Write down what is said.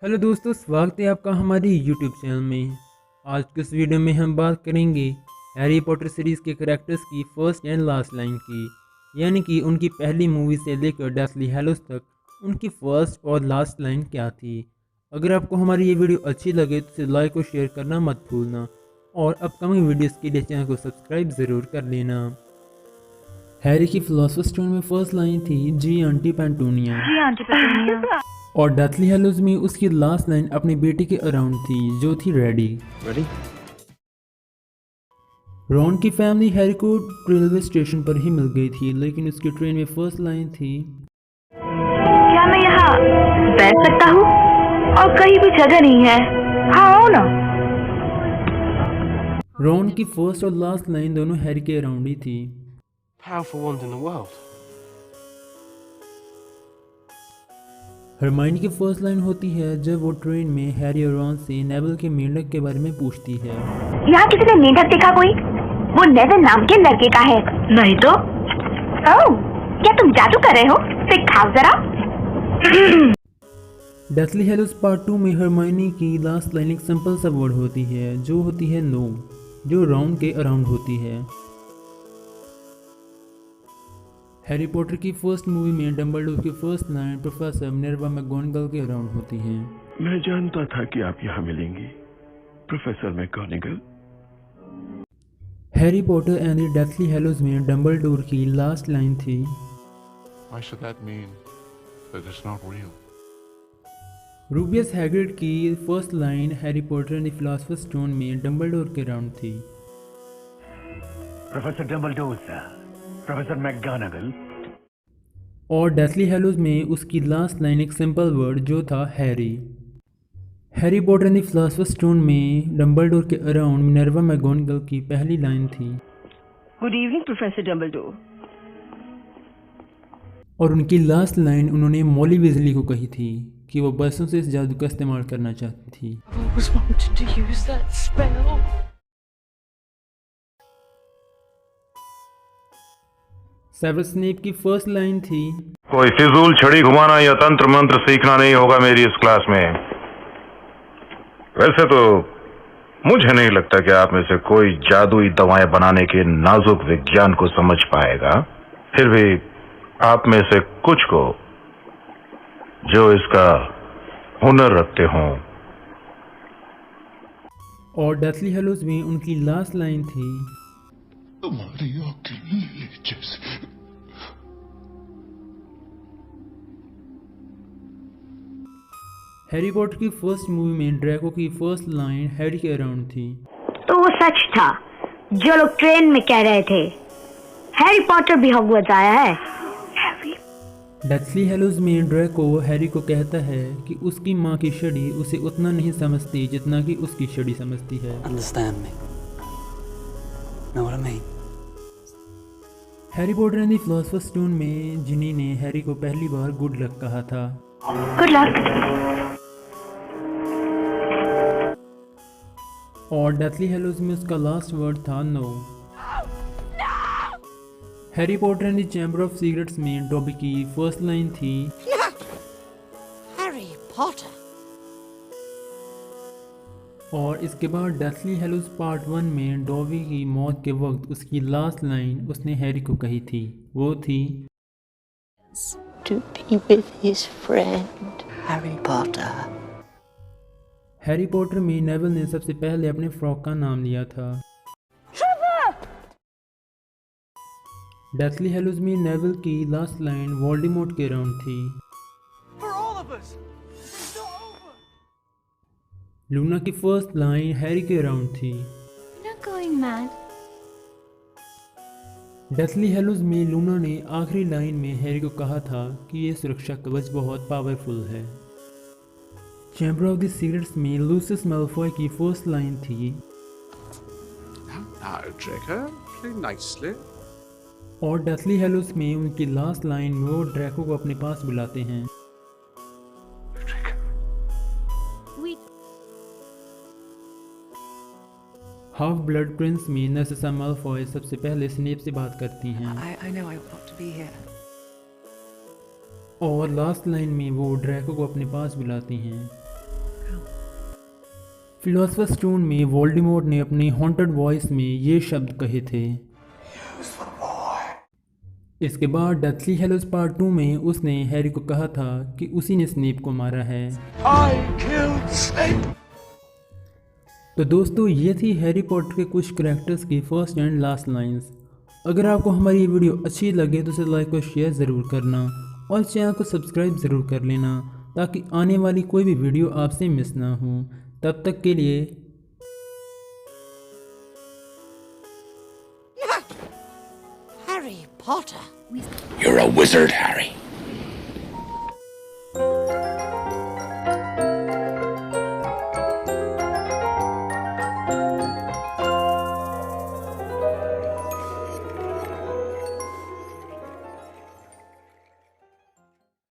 Hello दोस्तों, स्वागत है आपका हमारे यूट्यूब चैनल में। आज के इस वीडियो में हम बात करेंगे हैरी पॉटर सीरीज़ के करेक्टर्स की फर्स्ट एंड लास्ट लाइन की, यानी कि उनकी पहली मूवी से लेकर डेथली हैलोज तक उनकी फर्स्ट और लास्ट लाइन क्या थी। अगर आपको हमारी ये वीडियो अच्छी लगे तो इसे लाइक और शेयर करना मत भूलना, और अपकमिंग वीडियोज़ के लिए चैनल को सब्सक्राइब ज़रूर कर लेना। हैरी की फिलॉसफर स्टोन में फर्स्ट लाइन थी जी आंटी पेंटूनिया, और डेथली हैलोज में उसकी लास्ट लाइन अपने बेटे के अराउंड थी जो थी रेडी। रॉन की फैमिली हैरी को रेलवे स्टेशन पर ही मिल गई थी, लेकिन उसकी ट्रेन में फर्स्ट लाइन थी, क्या मैं यहाँ बैठ सकता हूँ? और कहीं भी जगह नहीं है। हाँ आओ ना। रॉन की फर्स्ट और लास्ट लाइन दोनों हैरी के अराउंड ही थी। Powerful wand in the world. Hermione की फर्स्ट लाइन होती है जब वो ट्रेन में हैरी और रॉन से नेविल के मेंढक के बारे में पूछती है। यहाँ किसी ने मेंढक देखा कोई? वो नेविल नाम के लड़के का है। नहीं तो? ओह, क्या तुम जादू कर रहे हो? सिखाओ जरा। डेथली हैलोज पार्ट 2 में हरमाइनी की लास्ट लाइन एक सिंपल सा वर्ड होती है जो होती है नो, जो रॉन के अराउंड होती है। हैरी पॉटर की फर्स्ट मूवी में डंबलडोर की फर्स्ट लाइन प्रोफेसर मिनर्वा मैगोनगल के अराउंड होती है। मैं जानता था कि आप यहाँ मिलेंगी, professor McGonagall. Harry Potter and the Deathly Hallows में डंबलडोर की लास्ट लाइन थी, Why should that mean that it's not real? Rubeus Hagrid की first line Harry Potter and the philosopher stone में डंबलडोर के अराउंड थी, professor Dumbledore sir, professor McGonagall. और Deathly Hallows में उसकी लास्ट लाइन एक simple word जो था Harry. Harry Potter and the philosopher stone में डंबलडोर के अराउंड मिनर्वा मैगोनगल की पहली लाइन थी, गुड इवनिंग प्रोफेसर डंबलडोर। और उनकी लास्ट लाइन उन्होंने मॉली वेज़ली को कही थी कि वो बरसों से इस जादू का इस्तेमाल करना चाहती थी। I've always wanted to use that spell. Severus Snape की फर्स्ट लाइन थी, कोई फिजूल छड़ी घुमाना या तंत्र मंत्र सीखना नहीं होगा मेरी इस क्लास में। वैसे तो मुझे नहीं लगता कि आप में से कोई जादुई दवाएं बनाने के नाजुक विज्ञान को समझ पाएगा, फिर भी आप में से कुछ को जो इसका हुनर रखते हों। और डेथली हैलोज में उनकी लास्ट लाइन थी, तुम्हारी अकेली जैसे। हैरी पॉटर की फर्स्ट मूवी में ड्रैको की फर्स्ट लाइन हैरी के अराउंड थी, तो वो सच था जो लोग ट्रेन में कह रहे थे। हैरी पॉटर भी हॉगवर्ट्स आया है। डेथली हैलोज में ड्रैको हैरी को कहता है कि उसकी माँ की छड़ी उसे उतना नहीं समझती जितना कि उसकी छड़ी समझती है। Understand me? Know what I mean? Harry Potter and the philosopher stone में जिनी ने हैरी को पहली बार गुड लक कहा था, गुड लक। और डेथली हैलोज में उसका लास्ट वर्ड था no. Harry Potter and the Chamber of Secrets में डॉबी की फर्स्ट लाइन थी, Harry Potter. और इसके बाद डेथली हैलोज पार्ट 1 में डॉबी की मौत के वक्त उसकी लास्ट लाइन उसने हैरी को कही थी, वो थी, To be with his friend, Harry Potter. Harry Potter में नेविल ने सबसे पहले अपने फ्रॉक का नाम लिया था। डेथली हैलोज में नेविल की लास्ट लाइन वोल्डेमॉर्ट के अराउंड थी, For all of us. It's not over. Luna की फर्स्ट लाइन हैरी के अराउंड थी। You're not going mad. Deathly Hallows में लूना ने आखिरी लाइन में हैरी को कहा था कि ये सुरक्षा कवच बहुत पावरफुल है। चैम्बर ऑफ द सीक्रेट्स में लूसियस मैल्फॉय की फर्स्ट लाइन थी, Now, Draco, play nicely. और डेथली हैलोज में उनकी लास्ट लाइन में वो ड्रैको को अपने पास बुलाते हैं। We हाफ ब्लड प्रिंस में नर्सिसा मैल्फॉय सबसे पहले स्नेप से बात करती हैं, I know I ought to be here. और लास्ट लाइन में वो ड्रैको को अपने पास बुलाती हैं। फिलोसफर स्टोन में वोल्डेमॉर्ट ने अपनी हॉन्टेड वॉइस में ये शब्द कहे थे। इसके बाद डेथली हैलोज पार्ट 2 में उसने हैरी को कहा था कि उसी ने स्नेप को मारा है। I killed Snape. तो दोस्तों ये थी हैरी पॉटर के कुछ कैरेक्टर्स की फर्स्ट एंड लास्ट लाइंस। अगर आपको हमारी ये वीडियो अच्छी लगे तो इसे लाइक और शेयर ज़रूर करना और चैनल को सब्सक्राइब ज़रूर कर लेना ताकि आने वाली कोई भी वीडियो आपसे मिस ना हो। तब तक के लिए Harry Potter. we You're a wizard, Harry.